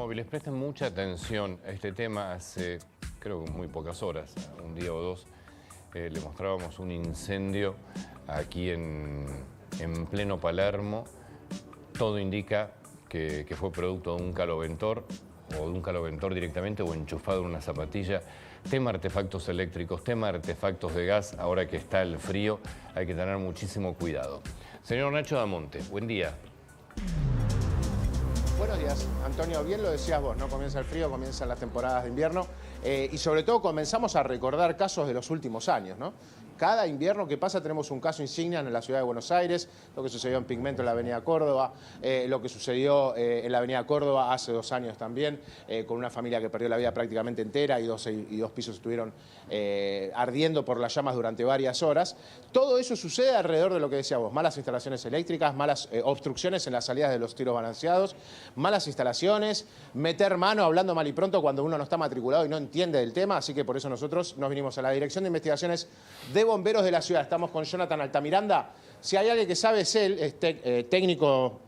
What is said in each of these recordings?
móviles, presten mucha atención a este tema. Hace, creo que muy pocas horas, un día o dos, le mostrábamos un incendio aquí en pleno Palermo. Todo indica que fue producto de un caloventor, o de un caloventor directamente, o enchufado en una zapatilla. Tema artefactos eléctricos, tema artefactos de gas. Ahora que está el frío, hay que tener muchísimo cuidado. Señor Nacho Damonte, buen día. Buenos días, Antonio. Bien lo decías vos, ¿no? Comienza el frío, comienzan las temporadas de invierno y sobre todo comenzamos a recordar casos de los últimos años, ¿no? Cada invierno que pasa tenemos un caso insignia en la ciudad de Buenos Aires, lo que sucedió en Pigmento en la avenida Córdoba, lo que sucedió en la avenida Córdoba hace 2 años también, con una familia que perdió la vida prácticamente entera y dos pisos estuvieron ardiendo por las llamas durante varias horas. Todo eso sucede alrededor de lo que decía vos, malas instalaciones eléctricas, malas obstrucciones en las salidas de los tiros balanceados, malas instalaciones, meter mano hablando mal y pronto cuando uno no está matriculado y no entiende del tema, así que por eso nosotros nos vinimos a la Dirección de Investigaciones de Bomberos de la ciudad. Estamos con Jonathan Altamiranda. Si hay alguien que sabe, es él, es técnico.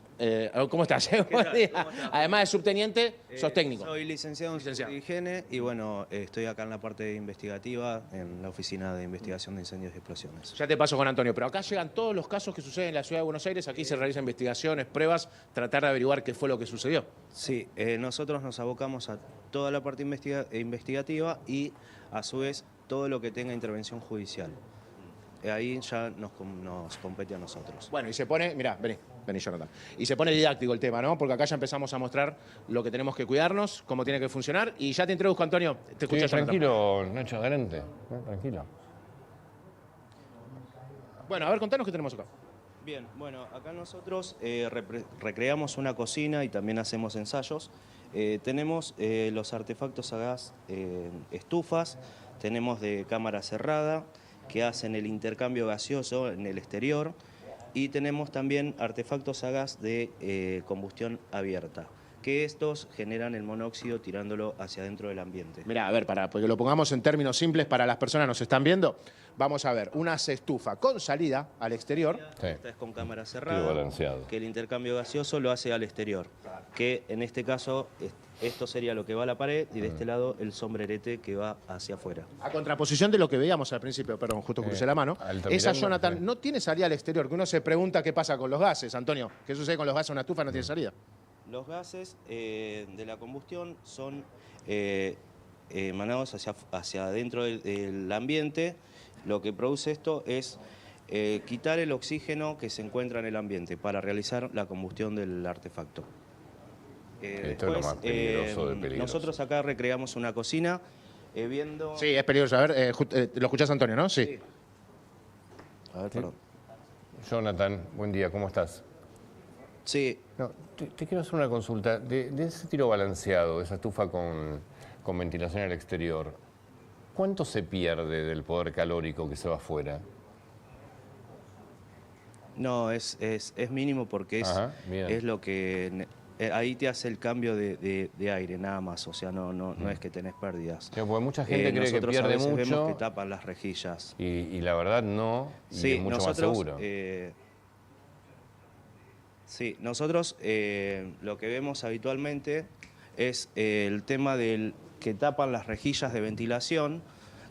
¿Cómo estás? Buen día. ¿Cómo estás? Además de subteniente, sos técnico. Soy licenciado en Seguridad y Higiene y bueno, estoy acá en la parte investigativa, en la Oficina de Investigación de Incendios y Explosiones. Ya te paso con Antonio, pero acá llegan todos los casos que suceden en la ciudad de Buenos Aires. Aquí se realizan investigaciones, pruebas, tratar de averiguar qué fue lo que sucedió. Sí, nosotros nos abocamos a toda la parte investigativa y a su vez todo lo que tenga intervención judicial. Ahí ya nos compete a nosotros. Bueno, y se pone, mirá, vení Jonathan. Y se pone didáctico el tema, ¿no? Porque acá ya empezamos a mostrar lo que tenemos que cuidarnos, cómo tiene que funcionar. Y ya te introduzco, Antonio. Te escuchas, Jonathan. Tranquilo, Nacho, adelante. Tranquilo. Bueno, a ver, contanos qué tenemos acá. Bien, bueno, acá nosotros recreamos una cocina y también hacemos ensayos. Tenemos los artefactos a gas, estufas, tenemos de cámara cerrada, que hacen el intercambio gaseoso en el exterior, y tenemos también artefactos a gas de combustión abierta, que estos generan el monóxido tirándolo hacia adentro del ambiente. Mirá, a ver, para que lo pongamos en términos simples para las personas que nos están viendo, vamos a ver, una estufa con salida al exterior. Sí. Esta es con cámara Tiro cerrada, balanceado. que el intercambio gaseoso lo hace al exterior, que en este caso esto sería lo que va a la pared y de este lado el sombrerete que va hacia afuera. A contraposición de lo que veíamos al principio, perdón, justo crucé la mano, Altamiranda, esa Jonathan sí. no tiene salida al exterior, que uno se pregunta qué pasa con los gases, Antonio. ¿Qué sucede con los gases? Una estufa no tiene salida. Los gases de la combustión son emanados hacia adentro del ambiente. Lo que produce esto es quitar el oxígeno que se encuentra en el ambiente para realizar la combustión del artefacto. Esto es lo más peligroso de peligroso. Nosotros acá recreamos una cocina viendo... Sí, es peligroso. A ver, lo escuchás, Antonio, ¿no? Sí. A ver, perdón. Jonathan, buen día, ¿cómo estás? Sí, No, te quiero hacer una consulta. De ese tiro balanceado, esa estufa con ventilación al exterior, ¿cuánto se pierde del poder calórico que se va afuera? no, es mínimo porque Ajá, bien. es lo que... ahí te hace el cambio de aire, nada más. O sea, no es que tenés pérdidas. Sí, porque mucha gente cree que Nosotros a pierde veces mucho vemos que tapan las rejillas. y la verdad no, y Sí, es mucho más nosotros, seguro. sí, nosotros lo que vemos habitualmente es el tema del que tapan las rejillas de ventilación,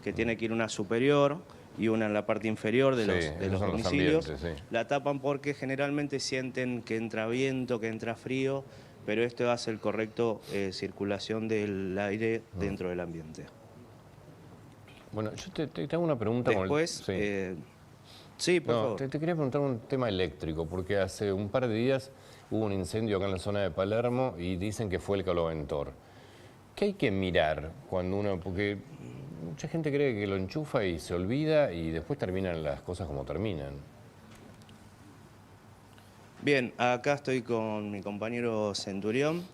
que tiene que ir una superior y una en la parte inferior de Sí, los esos son los domicilios. ambientes, sí. La tapan porque generalmente sienten que entra viento, que entra frío, pero esto hace el correcto circulación del aire dentro del ambiente. Bueno, yo te hago una pregunta. Después, sí, por favor. Te quería preguntar un tema eléctrico, porque hace un par de días hubo un incendio acá en la zona de Palermo y dicen que fue el caloventor. ¿Qué hay que mirar cuando uno...? Porque mucha gente cree que lo enchufa y se olvida y después terminan las cosas como terminan. Bien, acá estoy con mi compañero Centurión.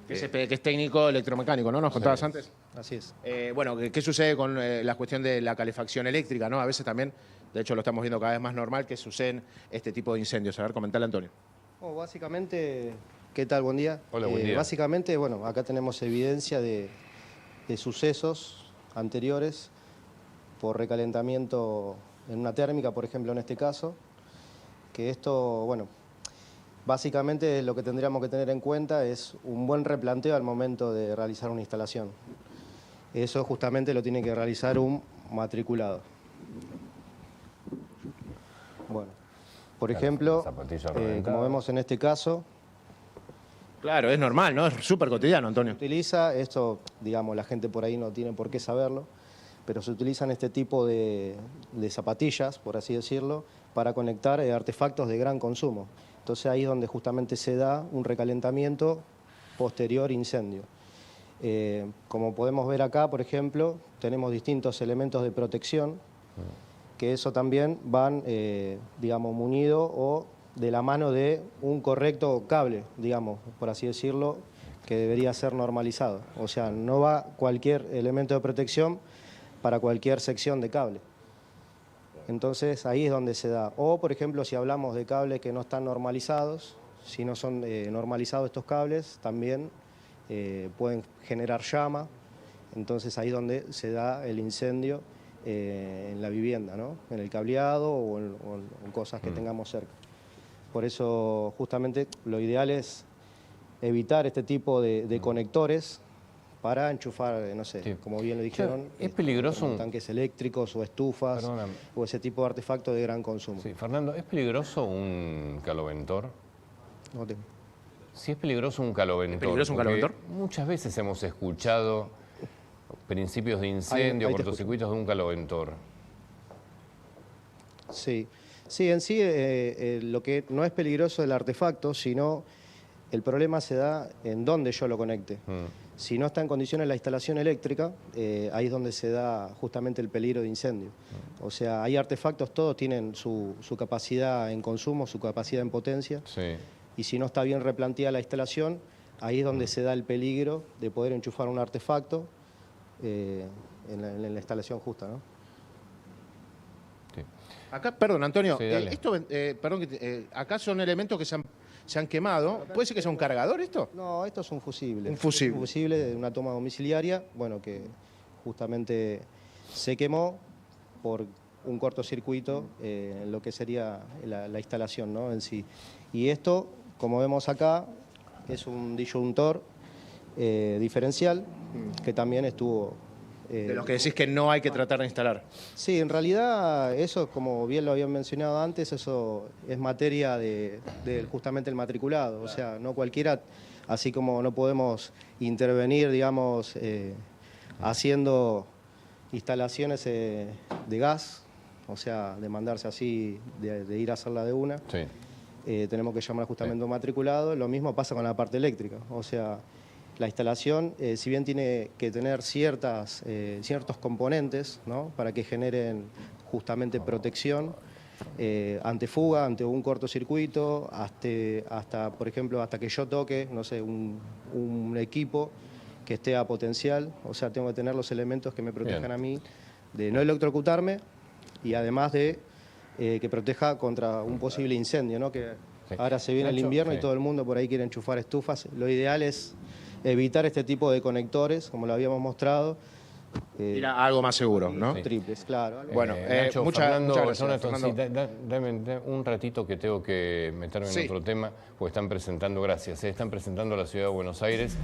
Que es técnico electromecánico, ¿no? ¿Nos contabas antes? Así es. Bueno, ¿qué sucede con la cuestión de la calefacción eléctrica, ¿no? A veces también, de hecho lo estamos viendo cada vez más normal, que suceden este tipo de incendios. A ver, comentale, Antonio. Oh, básicamente, ¿qué tal? Buen día. Hola, buen día. Básicamente, bueno, acá tenemos evidencia de sucesos anteriores por recalentamiento en una térmica, por ejemplo, en este caso, que esto, bueno, Básicamente lo que tendríamos que tener en cuenta es un buen replanteo al momento de realizar una instalación. Eso justamente lo tiene que realizar un matriculado. Bueno, por ejemplo, como vemos en este caso, Claro, es normal, ¿no? Es súper cotidiano, Antonio. utiliza esto, digamos, la gente por ahí no tiene por qué saberlo, pero se utilizan este tipo de zapatillas, por así decirlo, para conectar artefactos de gran consumo. Entonces ahí es donde justamente se da un recalentamiento posterior incendio. Como podemos ver acá, por ejemplo, tenemos distintos elementos de protección, que eso también van, digamos, munido o de la mano de un correcto cable, digamos, por así decirlo, que debería ser normalizado. O sea, no va cualquier elemento de protección para cualquier sección de cable. Entonces ahí es donde se da. O, por ejemplo, si hablamos de cables que no están normalizados, si no son normalizados estos cables, también pueden generar llama. Entonces ahí es donde se da el incendio en la vivienda, ¿no? En el cableado o en cosas que tengamos cerca. Por eso, justamente, lo ideal es evitar este tipo de conectores para enchufar, no sé, Sí. como bien lo dijeron, ¿Es peligroso tanques eléctricos o estufas Perdóname. o ese tipo de artefactos de gran consumo. Sí, Fernando, ¿es peligroso un caloventor? No te- Si es peligroso un caloventor. ¿Es peligroso un porque caloventor? Muchas veces hemos escuchado principios de incendio, Ahí te cortocircuitos de un caloventor. Sí, sí, en sí lo que no es peligroso el artefacto, sino el problema se da en dónde yo lo conecte. Si no está en condiciones la instalación eléctrica, ahí es donde se da justamente el peligro de incendio. O sea, hay artefactos, todos tienen su capacidad en consumo, su capacidad en potencia, Sí. y si no está bien replanteada la instalación, ahí es donde se da el peligro de poder enchufar un artefacto en la instalación justa, ¿no? Sí. Acá, perdón, Antonio, Sí, dale. acá son elementos que se han quemado. ¿Puede ser que sea un cargador esto? No, esto es un fusible. Un fusible. Un fusible de una toma domiciliaria, bueno, que justamente se quemó por un cortocircuito en lo que sería la instalación, ¿no? En sí. Y esto, como vemos acá, es un disyuntor diferencial que también estuvo... De los que decís que no hay que tratar de instalar. Sí, en realidad eso, como bien lo habían mencionado antes, eso es materia de justamente el matriculado. O sea, no cualquiera, así como no podemos intervenir, digamos, haciendo instalaciones de gas, o sea, de mandarse así, de ir a hacerla de una, Sí. tenemos que llamar justamente a un matriculado. Lo mismo pasa con la parte eléctrica. O sea, la instalación, si bien tiene que tener ciertos componentes, ¿no? Para que generen justamente protección ante fuga, ante un cortocircuito, hasta, por ejemplo, hasta que yo toque, no sé, un equipo que esté a potencial. O sea, tengo que tener los elementos que me protejan Bien. a mí de no electrocutarme y además de que proteja contra un posible incendio, ¿no? Que Sí. ahora se viene el Nacho, invierno sí. y todo el mundo por ahí quiere enchufar estufas. Lo ideal es evitar este tipo de conectores, como lo habíamos mostrado. Ir a algo más seguro, ¿no? Sí. Triples, claro. Bueno, Nacho, muchas gracias, Jonathan, Fernando. sí, dame un ratito que tengo que meterme Sí. en otro tema, porque están presentando, gracias, están presentando a la Ciudad de Buenos Aires